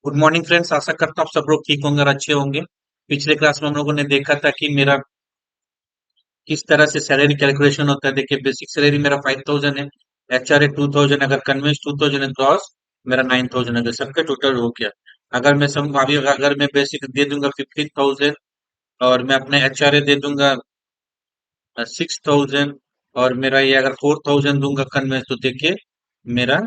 Good morning friends. आशा करता हूँ आप सब लोग ठीक होंगे और अच्छे होंगे। पिछले क्लास में हम लोगों ने देखा था कि मेरा किस तरह से सैलरी कैलकुलेशन होता है। देखिए, बेसिक सैलरी मेरा 5000 है, एचआरए 2000, अगर कन्वेंस 2000 है, ग्रॉस मेरा 9000 है। सबके टोटल हो गया। अगर मैं सम अभी अगर मैं बेसिक दे दूंगा 15000 और मैं अपने एचआरए दे दूंगा 6000 और मेरा ये अगर 4000 दूंगा कन्वेंस, तो देखिए मेरा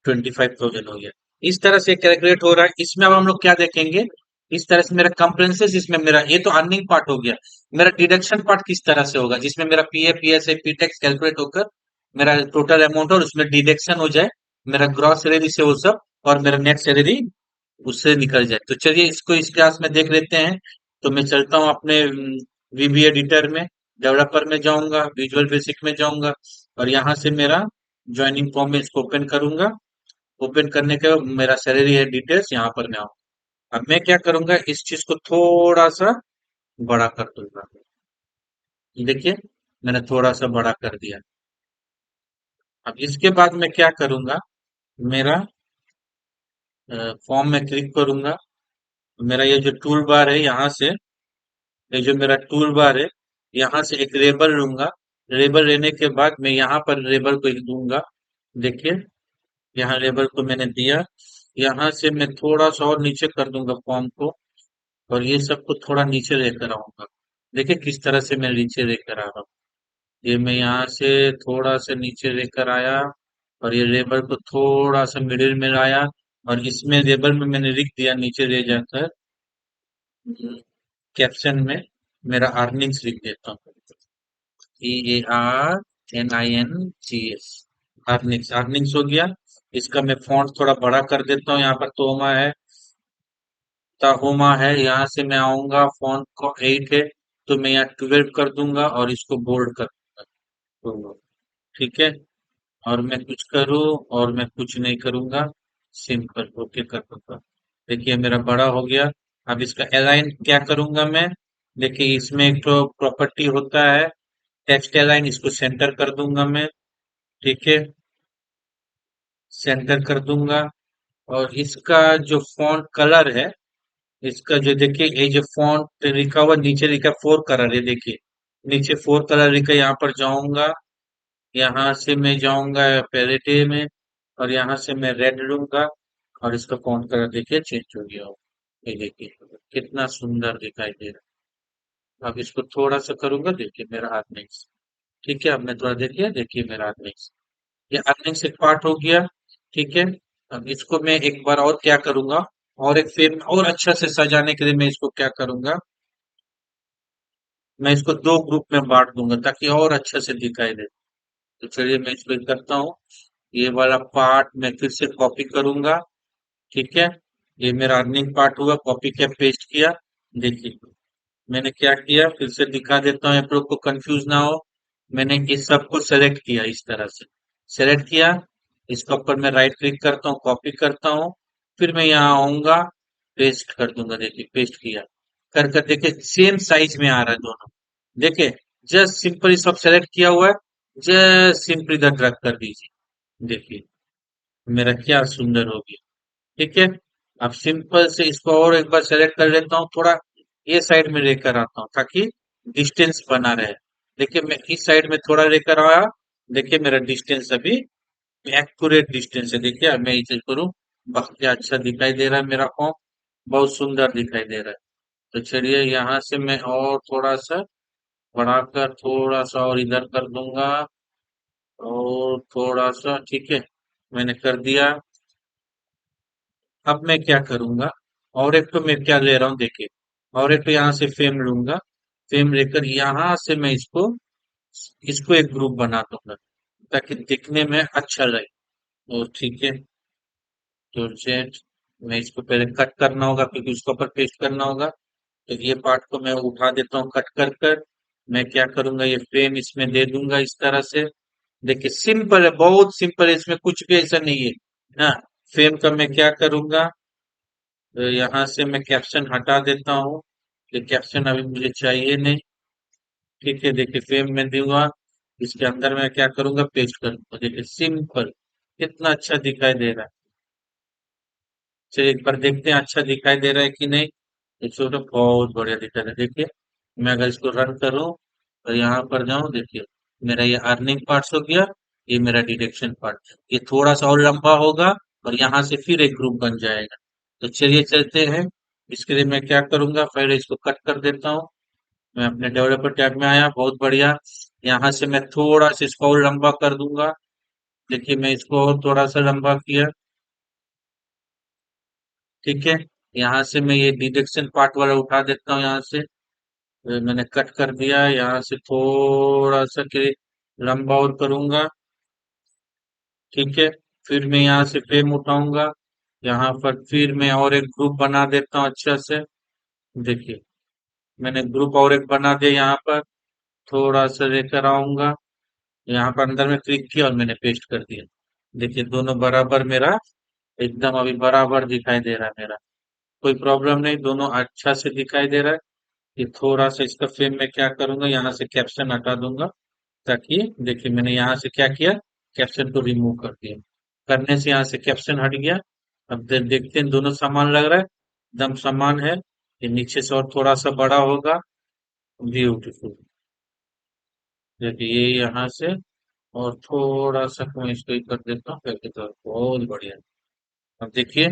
25,000 हो गया। इस तरह से कैलकुलेट हो रहा है। इसमें अब हम लोग क्या देखेंगे, इस तरह से मेरा कंप्रेंसेस, इसमें मेरा ये तो अर्निंग पार्ट हो गया। मेरा डिडक्शन पार्ट किस तरह से होगा, जिसमें मेरा पीएफ पीएसआई पीटैक्स कैलकुलेट होकर मेरा टोटल अमाउंट और उसमें डिडक्शन हो जाए, मेरा ग्रॉस सैलरी से वो सब, और मेरा नेट सैलरी उससे निकल जाए। तो चलिए इसको इस क्लास में देख लेते हैं। तो मैं चलता हूँ अपने वीबी एडिटर में, डेवलपर में जाऊंगा, विजुअल बेसिक में जाऊंगा और यहाँ से मेरा ज्वाइनिंग फॉर्म में इसको ओपन करूंगा। ओपन करने के बाद मेरा सैलरी है डिटेल्स यहाँ पर मैं आऊँ। अब मैं क्या करूंगा, इस चीज को थोड़ा सा बड़ा कर दूंगा। देखिए, मैंने थोड़ा सा बड़ा कर दिया। अब इसके बाद मैं क्या करूंगा, मेरा फॉर्म में क्लिक करूंगा। मेरा ये जो टूल बार है, यहाँ से ये जो मेरा टूल बार है, यहाँ से एक लेबल लूंगा। लेबल लेने के बाद मैं यहाँ पर लेबल को दूंगा। देखिए, यहाँ लेबल को मैंने दिया। यहाँ से मैं थोड़ा सा और नीचे कर दूंगा फॉर्म को, और ये सबको थोड़ा नीचे लेकर आऊंगा। देखिए किस तरह से मैं नीचे लेकर आ रहा हूँ। ये मैं यहाँ से थोड़ा सा नीचे लेकर आया और ये लेबल को थोड़ा सा मिडिल में लाया, और इसमें लेबल में मैंने लिख दिया नीचे ले जाकर, कैप्शन में मेरा अर्निंग्स लिख देता हूँ। EARNINGS, earnings. अर्निंग्स हो गया। इसका मैं फॉन्ट थोड़ा बड़ा कर देता हूँ। यहाँ पर तोमा है, ताहुमा है। यहाँ से मैं आऊंगा, फॉन्ट को 8 है तो मैं यहाँ 12 कर दूंगा और इसको बोल्ड कर दूंगा। तो ठीक है, और मैं कुछ करूँ और मैं कुछ नहीं करूंगा, सिंपल ओके कर दूंगा। देखिए मेरा बड़ा हो गया। अब इसका अलाइन क्या करूंगा मैं, देखिए इसमें एक तो प्रॉपर्टी होता है टेक्स्ट अलाइन, इसको सेंटर कर दूंगा मैं। ठीक है, सेंटर कर दूंगा। और इसका जो फॉन्ट कलर है, इसका जो देखिए ये जो फॉन्ट लिखा हुआ नीचे लिखा 4 कलर है, देखिए नीचे 4 कलर लिखा है। यहाँ पर जाऊंगा, यहाँ से मैं जाऊंगा पैलेटे में और यहाँ से मैं रेड लूंगा और इसका फॉन्ट कलर देखिए चेंज हो गया हो। ये देखिए कितना सुंदर दिखाई दे रहा है। अब इसको थोड़ा सा करूंगा, देखिए मेरा हाथ नहीं। ठीक है, अब मैं थोड़ा देखिए, देखिए मेरा हाथ नहीं। ये अर्निंग्स एक पार्ट हो गया। ठीक है, अब इसको मैं एक बार और क्या करूंगा, और एक फ्रेम और अच्छा से सजाने के लिए मैं इसको क्या करूंगा, मैं इसको दो ग्रुप में बांट दूंगा ताकि और अच्छा से दिखाई दे। तो चलिए मैं इसको करता हूँ। ये वाला पार्ट मैं फिर से कॉपी करूंगा। ठीक है, ये मेरा अर्निंग पार्ट हुआ, कॉपी किया पेस्ट किया। देखिए मैंने क्या किया, फिर से दिखा देता हूँ आप लोग को कंफ्यूज ना हो। मैंने इस सबको सेलेक्ट किया, इस तरह से सेलेक्ट किया। इसके ऊपर मैं राइट क्लिक करता हूँ, कॉपी करता हूँ, फिर मैं यहाँ आऊंगा, पेस्ट कर दूंगा। देखिए पेस्ट किया, कर कर देखिए सेम साइज में आ रहा है दोनों। देखिए, जस्ट सिंपली सब सेलेक्ट किया हुआ है, जस्ट सिंपली इधर ड्रैग कर दीजिए। देखिए मेरा क्या सुंदर हो गया। ठीक है, अब सिंपल से इसको और एक बार सेलेक्ट कर लेता हूँ, थोड़ा ये साइड में लेकर आता हूँ ताकि डिस्टेंस बना रहे। देखिए मैं इस साइड में थोड़ा लेकर आया, देखिए मेरा डिस्टेंस अभी एक्यूरेट डिस्टेंस है। देखिए अब मैं इसे करूँ, क्या अच्छा दिखाई दे रहा है मेरा फॉर्म, बहुत सुंदर दिखाई दे रहा है। तो चलिए यहाँ से मैं और थोड़ा सा बढ़ाकर थोड़ा सा और इधर कर दूंगा, और थोड़ा सा। ठीक है, मैंने कर दिया। अब मैं क्या करूंगा, और एक तो मैं क्या ले रहा हूँ देखिए, और एक तो यहाँ से फेम लूंगा। फेम लेकर यहाँ से मैं इसको इसको एक ग्रुप बना दूंगा ताकि दिखने में अच्छा लगे। और ठीक है, तो जेट मैं इसको पहले कट करना होगा क्योंकि उसके ऊपर पेस्ट करना होगा। तो ये पार्ट को मैं उठा देता हूँ कट कर कर। मैं क्या करूंगा, ये फ्रेम इसमें दे दूंगा इस तरह से। देखिए सिंपल है, बहुत सिंपल है, इसमें कुछ भी ऐसा नहीं है ना। फ्रेम का मैं क्या करूंगा, तो यहाँ से मैं कैप्शन हटा देता हूँ। ये कैप्शन अभी मुझे चाहिए नहीं। ठीक है, देखिए फ्रेम में दूंगा, इसके अंदर मैं क्या करूंगा, पेस्ट करूंगा। देखिए सिंपल, कितना अच्छा दिखाई दे रहा है। चलिए एक बार देखते हैं अच्छा दिखाई दे रहा है कि नहीं। ये छोटा बहुत बढ़िया दिखा रहा है, देखिए। मैं अगर इसको रन करूं और यहाँ पर जाऊं, देखिए मेरा ये अर्निंग पार्ट्स हो गया, ये मेरा डिडक्शन पार्ट। ये थोड़ा सा और लंबा होगा और यहाँ से फिर एक ग्रुप बन जाएगा। तो चलिए चलते हैं। इसके लिए मैं क्या करूंगा, पहले इसको कट कर देता हूँ। मैं अपने डेवलपर टैब में आया, बहुत बढ़िया। यहाँ से मैं थोड़ा सा इसको और लंबा कर दूंगा। देखिए मैं इसको और थोड़ा सा लंबा किया, ठीक है। यहाँ से मैं ये डिडक्शन पार्ट वाला उठा देता हूँ यहाँ से। मैंने कट कर दिया, यहाँ से थोड़ा सा के लंबा और करूंगा, ठीक है। फिर मैं यहाँ से फ्रेम उठाऊंगा, यहाँ पर फिर मैं और एक ग्रुप बना देता हूँ अच्छा से। देखिए मैंने ग्रुप और एक बना दिया, यहाँ पर थोड़ा सा लेकर आऊंगा, यहाँ पर अंदर में क्लिक किया और मैंने पेस्ट कर दिया। देखिए दोनों बराबर मेरा एकदम अभी बराबर दिखाई दे रहा है मेरा। कोई प्रॉब्लम नहीं, दोनों अच्छा से दिखाई दे रहा है। ये थोड़ा सा इसका फ्रेम में क्या करूंगा, यहाँ से कैप्शन हटा दूंगा, ताकि देखिए मैंने यहाँ से क्या किया, कैप्शन को रिमूव कर दिया। करने से यहाँ से कैप्शन हट गया। अब देखते हैं, दोनों समान लग रहा है, एकदम समान है। ये नीचे से और थोड़ा सा बड़ा होगा, ब्यूटीफुल। देखिए ये यहाँ से और थोड़ा सा मैं इसको ही कर देता हूँ करके, तो बहुत बढ़िया। अब देखिए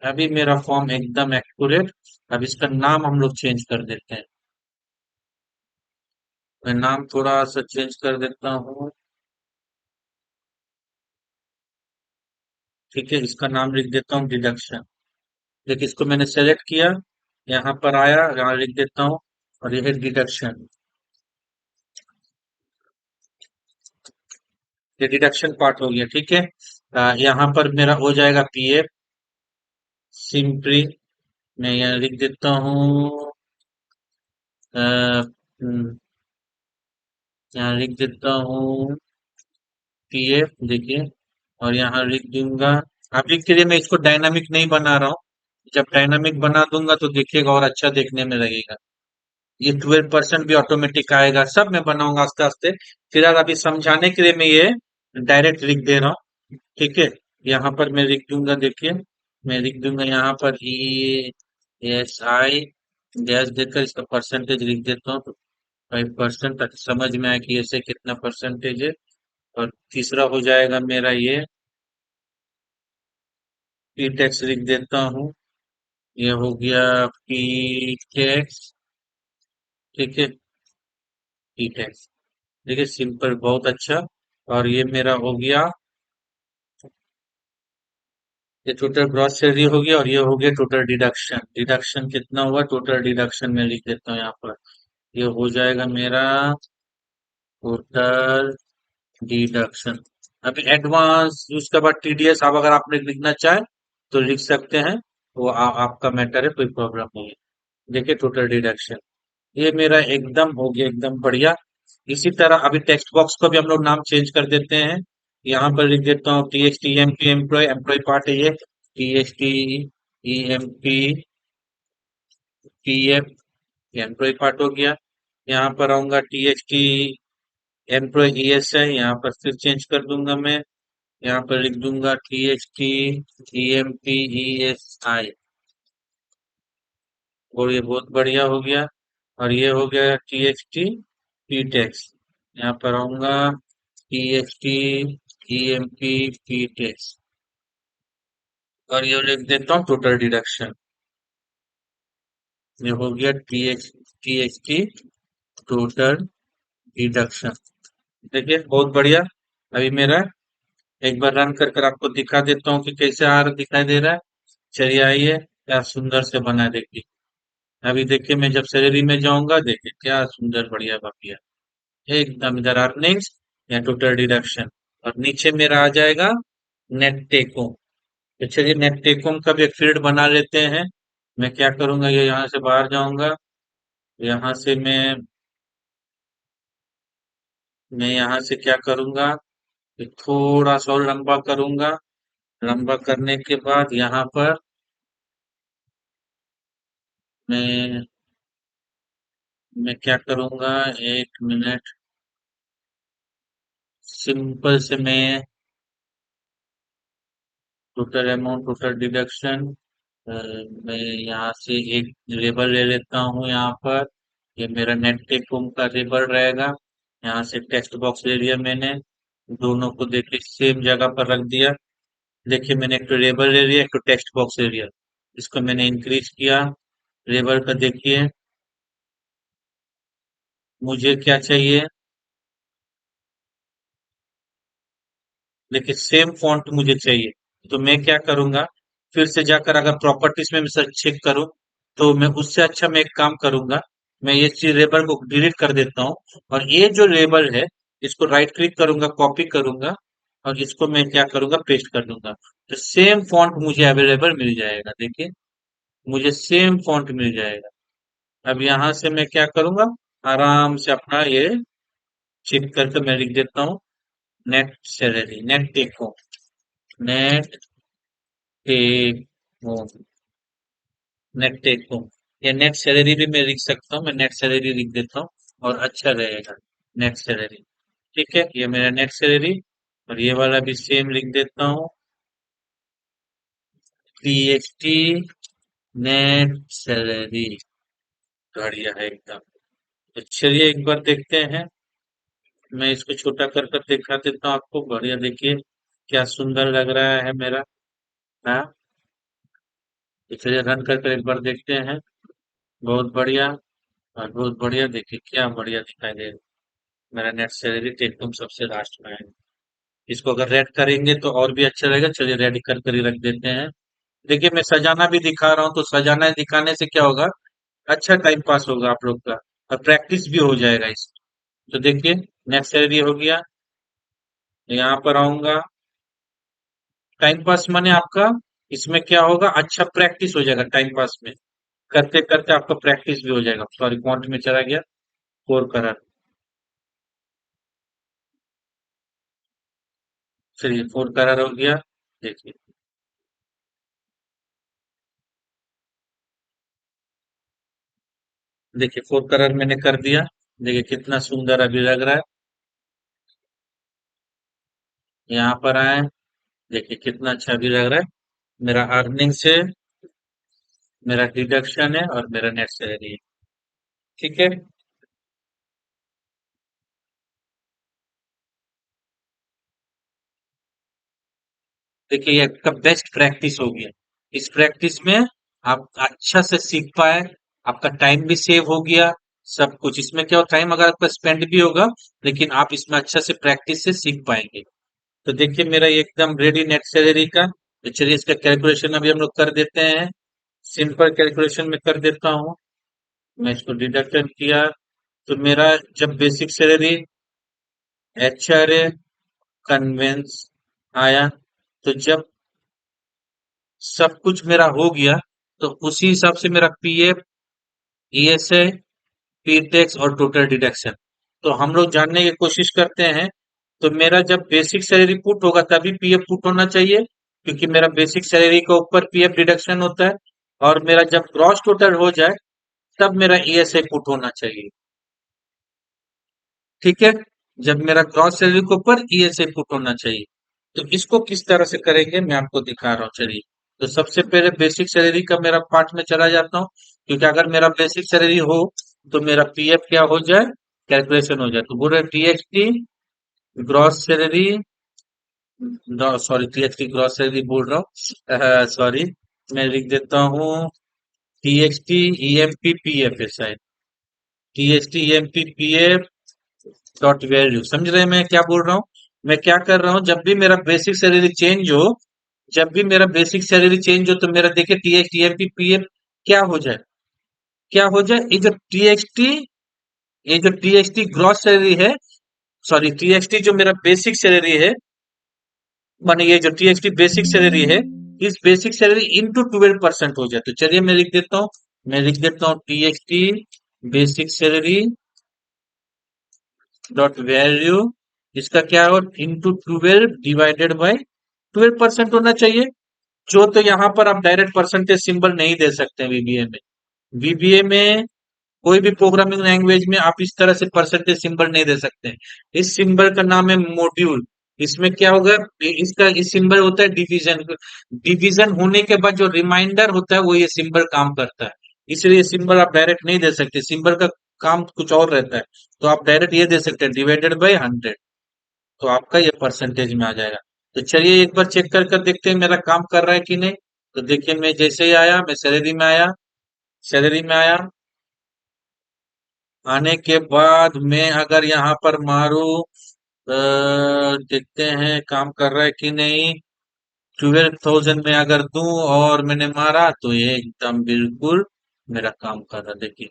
अभी मेरा फॉर्म एकदम एक्यूरेट। अब इसका नाम हम लोग चेंज कर देते हैं। मैं नाम थोड़ा सा चेंज कर देता हूँ, ठीक है। इसका नाम लिख देता हूँ डिडक्शन। देखिए इसको मैंने सेलेक्ट किया, यहाँ पर आया, यहाँ लिख देता हूँ और यह है डिडक्शन। ये डिडक्शन पार्ट हो गया, ठीक है। यहाँ पर मेरा हो जाएगा पीएफ सिंपली। मैं यहाँ लिख देता हूँ, अ, यहाँ लिख देता हूँ पीएफ, देखिए। और यहाँ लिख दूंगा, अभी के लिए मैं इसको डायनामिक नहीं बना रहा हूँ। जब डायनामिक बना दूंगा तो देखिएगा और अच्छा देखने में लगेगा। ये 12% भी ऑटोमेटिक आएगा, सब मैं बनाऊंगा आस्ते आस्ते। फिलहाल अभी समझाने के लिए मैं ये डायरेक्ट लिख दे रहा हूँ, ठीक है। यहाँ पर मैं लिख दूंगा, देखिए मैं लिख दूंगा यहाँ पर ESI डैश देकर इसका परसेंटेज लिख देता हूँ, 5%, ताकि समझ में आए कि ऐसे कितना परसेंटेज है। और तीसरा हो जाएगा मेरा ये पी टैक्स लिख देता हूँ। ये हो गया पी टैक्स, ठीक है। पी टैक्स, देखिए सिंपल, बहुत अच्छा। और ये मेरा हो गया, ये टोटल ग्रॉस सैलरी हो गया, और ये हो गया टोटल डिडक्शन। डिडक्शन कितना हुआ, टोटल डिडक्शन में लिख देता हूँ यहाँ पर। ये हो जाएगा मेरा टोटल डिडक्शन। अभी एडवांस उसके बाद टीडीएस, आप अगर आपने लिखना चाहे तो लिख सकते हैं, वो आपका मैटर है, कोई प्रॉब्लम नहीं है। देखिए टोटल डिडक्शन ये मेरा एकदम हो गया, एकदम बढ़िया। इसी तरह अभी टेक्स्ट बॉक्स को भी हम लोग नाम चेंज कर देते हैं। यहाँ पर लिख देता हूँ TXT EMP employ, employ part है ये। TXT EMP PF employ part हो गया। यहाँ पर आऊंगा TXT एम्प्लॉय ESI, यहाँ पर फिर चेंज कर दूंगा मैं। यहाँ पर लिख दूंगा TXT EMP ESI, और ये बहुत बढ़िया हो गया। और ये हो गया TXT PTEX। यहाँ पर आऊंगा TXT EMP PTEX, और ये लिख देता हूँ टोटल डिडक्शन। ये हो गया TXT टोटल डिडक्शन। देखिए बहुत बढ़िया। अभी मेरा एक बार रन कर कर आपको दिखा देता हूँ कि कैसे आ रहा दिखाई दे रहा है। चलिए आइए, क्या सुंदर से बना है, देखिए। अभी देखिए मैं जब सैलरी में जाऊंगा, देखिए क्या सुंदर बढ़िया बाकी एकदम। इधर अर्निंग्स या टोटल डिडक्शन, और नीचे मेरा आ जाएगा नेट टेक होम। तो चलिए नेट टेक होम का भी एक फील्ड बना लेते हैं। मैं क्या करूंगा, ये यहाँ से बाहर जाऊंगा, यहाँ से मैं यहाँ से क्या करूंगा, कि थोड़ा सा और लंबा करूंगा। लंबा करने के बाद यहाँ पर मैं मैं क्या करूंगा, एक मिनट, सिंपल से मैं टोटल अमाउंट, टोटल डिडक्शन, अ, मैं यहाँ से एक लेबल ले लेता हूँ यहाँ पर। ये मेरा नेट टेक होम का लेबल रहेगा। यहाँ से टेक्स्ट बॉक्स ले लिया मैंने। दोनों को देखिए सेम जगह पर रख दिया। देखिए मैंने एक तो लेबल ले लिया, एक तो टेक्स्ट बॉक्स ले लिया। इसको मैंने इंक्रीज किया। लेबल का देखिए मुझे क्या चाहिए। देखिए सेम फॉन्ट मुझे चाहिए। तो मैं क्या करूंगा, फिर से जाकर अगर प्रॉपर्टीज में सर्च चेक करूं, तो मैं उससे अच्छा मैं एक काम करूंगा। मैं ये चीज लेबल को डिलीट कर देता हूँ। और ये जो लेबल है, इसको राइट क्लिक करूंगा, कॉपी करूंगा। और इसको मैं क्या करूंगा, पेस्ट कर दूंगा। तो सेम फॉन्ट मुझे अवेलेबल मिल जाएगा। देखिए मुझे सेम फॉन्ट मिल जाएगा। अब यहाँ से मैं क्या करूंगा, आराम से अपना ये चेक करके मैं लिख देता हूँ। Net salary, net take home, net take home, net take home. या नेट सैलरी भी मैं लिख सकता हूँ। मैं नेट सैलरी लिख देता हूँ और अच्छा रहेगा। नेट सैलरी, ठीक है, ये मेरा नेट सैलरी। और ये वाला भी सेम लिख देता हूँ। टीएक्सटी नेट सैलरी, बढ़िया है एकदम। तो चलिए एक बार देखते हैं। मैं इसको छोटा कर कर दिखा देता हूँ आपको। बढ़िया, देखिए क्या सुंदर लग रहा है मेरा। हाँ, तो चलिए रन कर कर एक बार देखते हैं। बहुत बढ़िया। और बहुत बढ़िया, देखिए क्या बढ़िया दिखाई दे रहा है। मेरा नेट सैलरी तो एकदम सबसे लास्ट में है। इसको अगर रेड करेंगे तो और भी अच्छा रहेगा। चलिए रेड कर कर ही रख देते हैं। देखिए मैं सजाना भी दिखा रहा हूँ, तो सजाना दिखाने से क्या होगा, अच्छा टाइम पास होगा आप लोग का। और प्रैक्टिस भी हो जाएगा इस। तो देखिए नेट सैलरी हो गया। यहाँ पर आऊंगा। टाइम पास माने आपका इसमें क्या होगा, अच्छा प्रैक्टिस हो जाएगा टाइम पास में। करते करते आपका प्रैक्टिस भी हो जाएगा। सॉरी, फॉन्ट में चला गया। फोर कलर, चलिए फोर कलर हो गया। देखिए, देखिए फोर कलर मैंने कर दिया। देखिए कितना सुंदर अभी लग रहा है। यहाँ पर आए, देखिए कितना अच्छा भी लग रहा है। मेरा अर्निंग से मेरा डिडक्शन है और मेरा नेट सैलरी है। ठीक है। देखिए ये आपका बेस्ट प्रैक्टिस हो गया। इस प्रैक्टिस में आप अच्छा से सीख पाए। आपका टाइम भी सेव हो गया। सब कुछ इसमें क्या हो, टाइम अगर आपका स्पेंड भी होगा, लेकिन आप इसमें अच्छा से प्रैक्टिस से सीख पाएंगे। तो देखिए मेरा ये एकदम रेडी नेट सैलरी का। तो चलिए इसका कैलकुलेशन अभी हम लोग कर देते हैं। सिंपल कैलकुलेशन में कर देता हूँ। मैं इसको डिडक्शन किया, तो मेरा जब बेसिक सैलरी एचआरए कन्वेंस आया, तो जब सब कुछ मेरा हो गया, तो उसी हिसाब से मेरा पीएफ, ईएसआई, पी टैक्स और टोटल डिडक्शन, तो हम लोग जानने की कोशिश करते हैं। तो मेरा जब बेसिक सैलरी पुट होगा तभी पीएफ पुट होना चाहिए, क्योंकि मेरा बेसिक सैलरी के ऊपर पीएफ डिडक्शन होता है। और मेरा जब ग्रॉस टोटल हो जाए, तब मेरा ईएसआई पुट होना चाहिए। ठीक है, जब मेरा ग्रॉस सैलरी के ऊपर ईएसआई पुट होना चाहिए। तो इसको किस तरह से करेंगे मैं आपको दिखा रहा हूँ। चलिए, तो सबसे पहले बेसिक सैलरी का मेरा पार्ट में चला जाता हूँ। क्योंकि अगर मेरा बेसिक सैलरी हो, तो मेरा पीएफ क्या हो जाए, कैलकुलेशन हो जाए। तो बोल रहे TXT gross salary, sorry TXT gross salary बोल रहा हूँ, सॉरी। मैं लिख देता हूँ टीएक्सटी ईएमपी पीएफ है शायद। TST EMP PF dot value, समझ रहे हैं मैं क्या बोल रहा हूँ। मैं क्या कर रहा हूँ, जब भी मेरा बेसिक सैलरी चेंज हो, जब भी मेरा बेसिक सैलरी चेंज हो, तो मेरा देखिए टीएक्सटी ईएमपी पीएफ क्या हो जाए, क्या हो जाए। ये जो टीएक्सटी ग्रॉस सैलरी है, सॉरी टीएक्सटी जो मेरा बेसिक सैलरी है, माने ये जो टीएक्सटी बेसिक सैलरी है, इस बेसिक सैलरी इंटू 12% हो जाए। तो चलिए मैं लिख देता हूँ। मैं लिख देता हूँ TXT basic salary dot value, इसका क्या हो, इंटू 12 डिवाइडेड बाई 12% होना चाहिए। जो तो यहाँ पर आप डायरेक्ट परसेंटेज सिंबल नहीं दे सकते वीबीए में। वीबीए में कोई भी प्रोग्रामिंग लैंग्वेज में आप इस तरह से परसेंटेज सिंबल नहीं दे सकते। इस सिंबल का नाम है मॉड्यूल। इसमें क्या होगा, इसका इस सिंबल होता है डिवीजन। डिवीजन होने के बाद जो रिमाइंडर होता है वो ये सिंबल काम करता है। इसलिए सिंबल आप डायरेक्ट नहीं दे सकते, सिंबल का काम कुछ और रहता है। तो आप डायरेक्ट ये दे सकते हैं, डिवाइडेड बाई 100। तो आपका ये परसेंटेज में आ जाएगा। तो चलिए एक बार चेक कर कर देखते हैं मेरा काम कर रहा है कि नहीं। तो देखिए मैं जैसे ही आया, मैं सैलरी में आया। सैलरी में आया, आने के बाद मैं अगर यहाँ पर मारू, देखते हैं काम कर रहा है कि नहीं। 12,000 में अगर दूं और मैंने मारा तो ये एकदम बिल्कुल मेरा काम कर रहा है। देखिए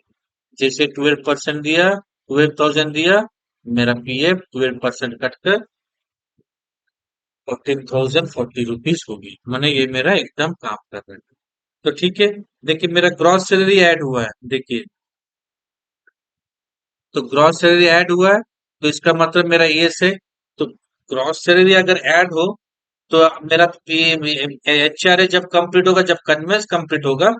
जैसे 12% दिया, 12,000 दिया, मेरा पीएफ 12% कटकर 14,040 रुपीज होगी। मैंने ये मेरा एकदम काम कर रहा है। तो ठीक है, देखिए मेरा ग्रॉस सैलरी ऐड हुआ है। देखिए तो ग्रॉस सैलरी ऐड हुआ है, तो इसका मतलब मेरा ये से, तो ग्रॉस सैलरी अगर ऐड हो तो मेरा एचआरए जब कंप्लीट होगा, जब कन्वेंस कंप्लीट होगा,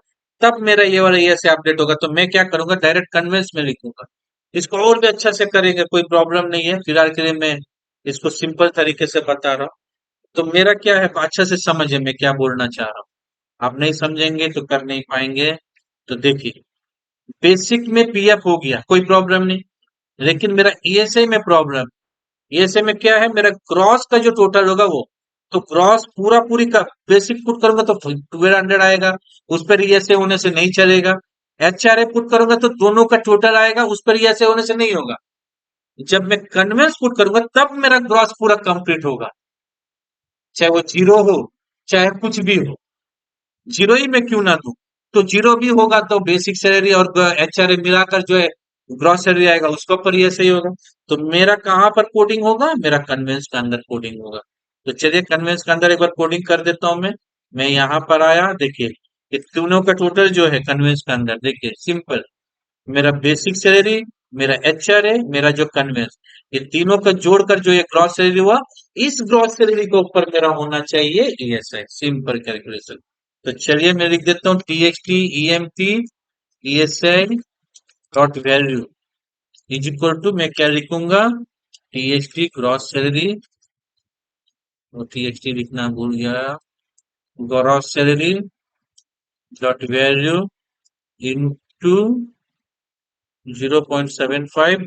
तब मेरा ये वाला ये से अपडेट होगा। तो मैं क्या करूंगा, डायरेक्ट कन्वेंस में लिखूंगा। इसको और भी अच्छा से करेंगे, कोई प्रॉब्लम नहीं है। फिलहाल के लिए मैं इसको सिंपल तरीके से बता रहा हूँ। तो मेरा क्या है, अच्छा से समझे मैं क्या बोलना चाह रहा हूँ। आप नहीं समझेंगे तो कर नहीं पाएंगे। तो देखिए बेसिक में पीएफ हो गया, कोई प्रॉब्लम नहीं। लेकिन मेरा ईएसआई में प्रॉब्लम। ईएसआई में क्या है, मेरा ग्रॉस का जो टोटल होगा वो, तो ग्रॉस पूरा पूरी का बेसिक पुट करूंगा तो 1200 आएगा। उस पर ईएसआई होने से नहीं चलेगा। एचआरए पुट करूंगा तो दोनों का टोटल आएगा, उस पर ईएसआई होने से नहीं होगा। जब मैं कन्वेंस पुट करूंगा तब मेरा ग्रॉस पूरा कंप्लीट होगा, चाहे वो जीरो हो, चाहे कुछ भी हो। जीरो ही मैं क्यों ना दूं। तो जीरो भी होगा तो बेसिक सैलरी और एचआरए मिलाकर जो है ग्रॉस सैलरी आएगा, उसका पर ये सही होगा। तो मेरा कहां पर कोडिंग होगा, मेरा कन्वेंस के अंदर कोडिंग होगा। तो चलिए कन्वेंस के अंदर एक बार कोडिंग कर देता हूं मैं यहां पर आया। देखिए ये तीनों का टोटल जो है कन्वेंस के अंदर, देखिए सिंपल, मेरा बेसिक सैलरी, मेरा एचआरए, मेरा जो कन्वेंस, ये तीनों का जोड़कर जो ये ग्रॉस सैलरी हुआ, इस ग्रॉस सैलरी के ऊपर मेरा होना चाहिए ईएसआई। Simple calculation. तो चलिए मैं लिख देता हूँ T X T E M T E S I dot value is equal to, मैं क्या लिखूंगा, T X T gross salary, और टी एक्स टी लिखना भूल गया, gross salary dot value into 0.75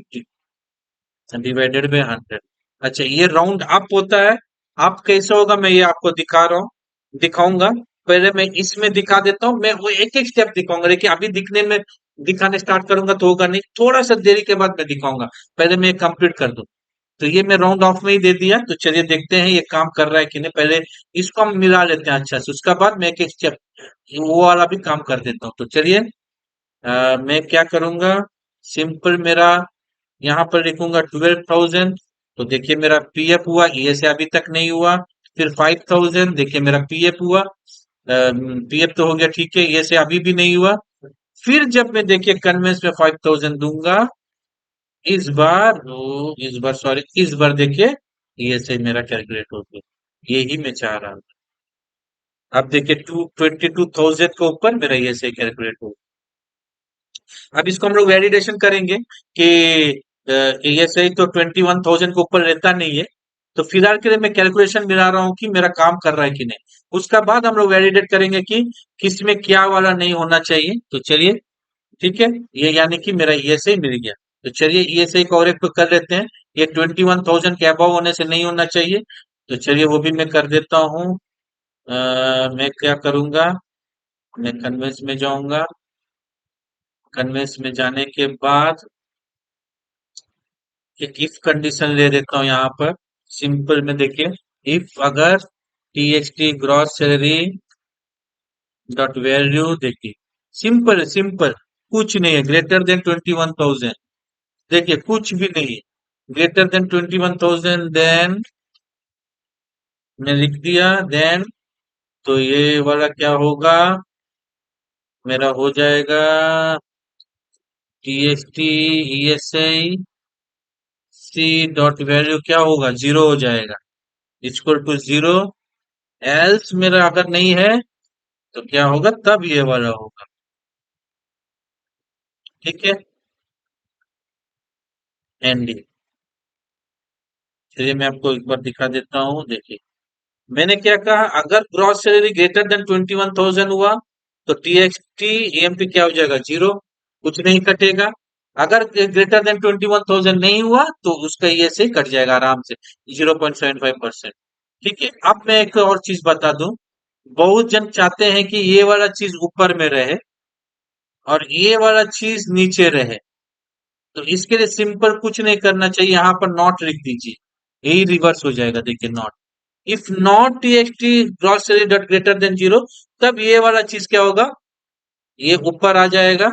divided by 100। अच्छा ये राउंड अप होता है। आप कैसे होगा मैं ये आपको दिखा रहा हूँ, दिखाऊंगा। पहले मैं इसमें दिखा देता हूँ, मैं वो एक एक स्टेप दिखाऊंगा, लेकिन अभी दिखने में, दिखाने स्टार्ट करूंगा तो होगा नहीं, थोड़ा सा देरी के बाद मैं दिखाऊंगा। पहले मैं कंप्लीट कर दूं। तो ये मैं राउंड ऑफ में ही दे दिया। तो चलिए देखते हैं ये काम कर रहा है कि नहीं। पहले इसको हम मिला लेते हैं अच्छा से, उसका बाद मैं एक एक स्टेप वो वाला भी काम कर देता हूँ। तो चलिए मैं क्या करूंगा, सिंपल मेरा यहाँ पर लिखूंगा 12,000। तो देखिए मेरा पीएफ हुआ, ये से अभी तक नहीं हुआ। फिर 5,000, देखिए मेरा पीएफ हुआ, पीएफ तो हो गया ठीक है, ये से अभी भी नहीं हुआ। फिर जब मैं देखिए कन्वेंस में 5,000 दूंगा, इस बार सॉरी, इस बार देखिए ये से मेरा कैलकुलेट हो गया। यही मैं चाह रहा हूँ। अब देखिए 22,000 के ऊपर मेरा ये से कैलकुलेट हो। अब इसको हम लोग वैलिडेशन करेंगे कि ये सही तो 21,000 के ऊपर रहता नहीं है। तो फिलहाल के लिए मैं कैलकुलेशन मिला रहा हूँ कि मेरा काम कर रहा है कि नहीं। उसका बाद हम लोग वैलिडेट करेंगे कि किसमें क्या वाला नहीं होना चाहिए। तो चलिए ठीक है, ये यानी कि मेरा ईएसआई मिल गया। तो चलिए ईएसआई को और एक पे कर लेते हैं। ये 21,000 के अबव होने से नहीं होना चाहिए। तो चलिए वो भी मैं कर देता हूँ। मैं क्या करूंगा, मैं कन्वेंस में जाऊंगा। कन्वेंस में जाने के बाद एक इफ कंडीशन ले देता हूँ यहाँ पर। सिंपल में देखिए, इफ अगर T X T gross salary dot value, देखिए सिंपल सिंपल, कुछ नहीं है ग्रेटर देन 21,000। देखिए कुछ भी नहीं है ग्रेटर देन 21,000, देन मैं लिख दिया देन। तो ये वाला क्या होगा, मेरा हो जाएगा T X T E S I C dot value क्या होगा, जीरो हो जाएगा, इक्वल टू जीरो। एल्स मेरा अगर नहीं है तो क्या होगा, तब ये वाला होगा। ठीक है, एंडिंग। चलिए मैं आपको एक बार दिखा देता हूँ, देखिए मैंने क्या कहा, अगर ग्रॉस सैलरी ग्रेटर देन 21,000 हुआ तो टीएक्सटी एएमपी क्या हो जाएगा, जीरो, कुछ नहीं कटेगा। अगर ग्रेटर देन 21,000 नहीं हुआ तो उसका ये से कट जाएगा आराम से 0.75%। ठीक है, अब मैं एक और चीज बता दूं, बहुत जन चाहते हैं कि ये वाला चीज ऊपर में रहे और ये वाला चीज नीचे रहे। तो इसके लिए सिंपल कुछ नहीं करना चाहिए, यहाँ पर नॉट लिख दीजिए, यही रिवर्स हो जाएगा, देखिए not. If not TXT gross salary dot greater than zero, तब ये वाला चीज क्या होगा, ये ऊपर आ जाएगा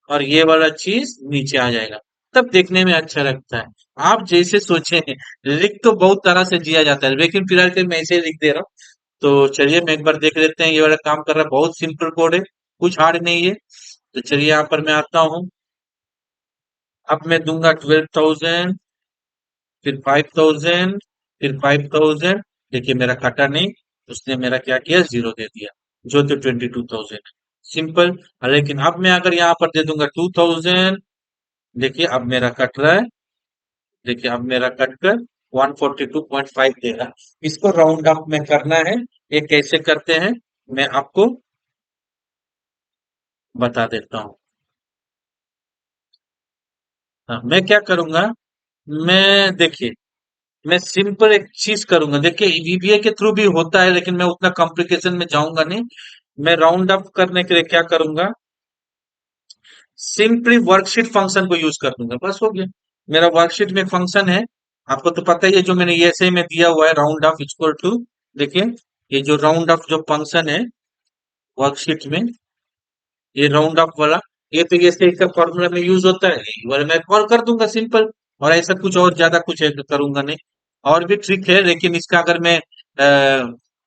और ये वाला चीज नीचे आ जाएगा, तब देखने में अच्छा लगता है। आप जैसे सोचे हैं, लिख तो बहुत तरह से जिया जाता है, लेकिन फिलहाल के मैं ऐसे ही लिख दे रहा हूँ। तो चलिए मैं एक बार देख लेते हैं, ये वाला काम कर रहा है, बहुत सिंपल कोड है, कुछ हार्ड नहीं है। तो चलिए यहाँ पर मैं आता हूँ, अब मैं दूंगा 12,000, फिर 5,000, फिर 5,000। देखिए मेरा कटा नहीं, उसने मेरा क्या किया, जीरो दे दिया, जो तो 22,000 सिंपल। लेकिन अब मैं अगर यहाँ पर दे दूंगा 2,000, देखिए अब मेरा कट रहा है, देखिए अब मेरा कट कर 142.5 दे रहा है। इसको राउंड अप में करना है, ये कैसे करते हैं मैं आपको बता देता हूँ। हाँ, मैं क्या करूंगा, मैं देखिए, मैं सिंपल एक चीज करूंगा, देखिए वीबीए के थ्रू भी होता है, लेकिन मैं उतना कॉम्प्लिकेशन में जाऊंगा नहीं। मैं राउंड अप करने के लिए क्या करूंगा, सिंपली वर्कशीट फंक्शन को यूज कर दूंगा, बस हो गया। मेरा वर्कशीट में फंक्शन है, आपको तो पता ही है, जो मैंने ऐसे में दिया हुआ है, राउंड ऑफ इक्वल टू, देखिए ये जो राउंड ऑफ जो फंक्शन है वर्कशीट में, ये राउंड ऑफ वाला, ये तो ये का फॉर्मूला में यूज होता है, ये वाला मैं कॉल कर दूंगा सिंपल। और ऐसा कुछ और ज्यादा कुछ करूंगा नहीं। और भी ट्रिक है, लेकिन इसका अगर मैं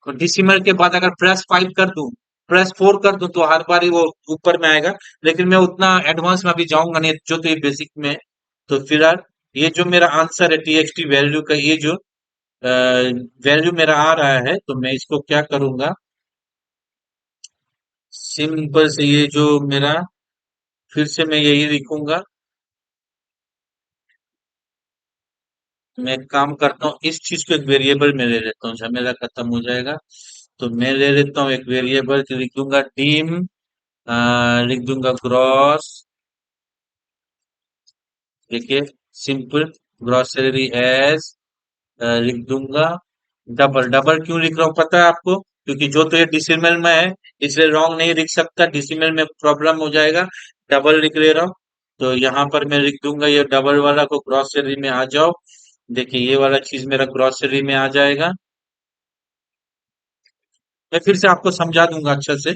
डिसिमल के बाद अगर +5 कर दूं, +4 कर दूं, तो हर बार ही वो ऊपर में आएगा। लेकिन मैं उतना एडवांस में अभी जाऊंगा नहीं, जो तो ये बेसिक में है। तो फिलहाल ये जो मेरा आंसर है टीएक्सटी वैल्यू का, ये जो वैल्यू मेरा आ रहा है, तो मैं इसको क्या करूंगा, सिंपल से ये जो मेरा, फिर से मैं यही लिखूंगा। मैं एक काम करता हूँ, इस चीज को एक वेरिएबल में ले लेता हूँ, झमेला खत्म हो जाएगा। तो मैं ले लेता हूँ एक वेरिएबल, लिख दूंगा टीम, लिख दूंगा ग्रॉस, देखिए सिंपल, ग्रॉस सैलरी एज, लिख दूंगा डबल। डबल क्यों लिख रहा हूँ पता है आपको, क्योंकि जो तो ये डिसिमल में है, इसलिए रॉन्ग नहीं लिख सकता, डिसिमल में प्रॉब्लम हो जाएगा। डबल लिख ले रहा हूँ, तो यहाँ पर मैं लिख दूंगा ये डबल वाला को ग्रॉसरी में आ जाओ। देखिए ये वाला चीज मेरा ग्रॉसरी में आ जाएगा। मैं फिर से आपको समझा दूंगा अच्छा से,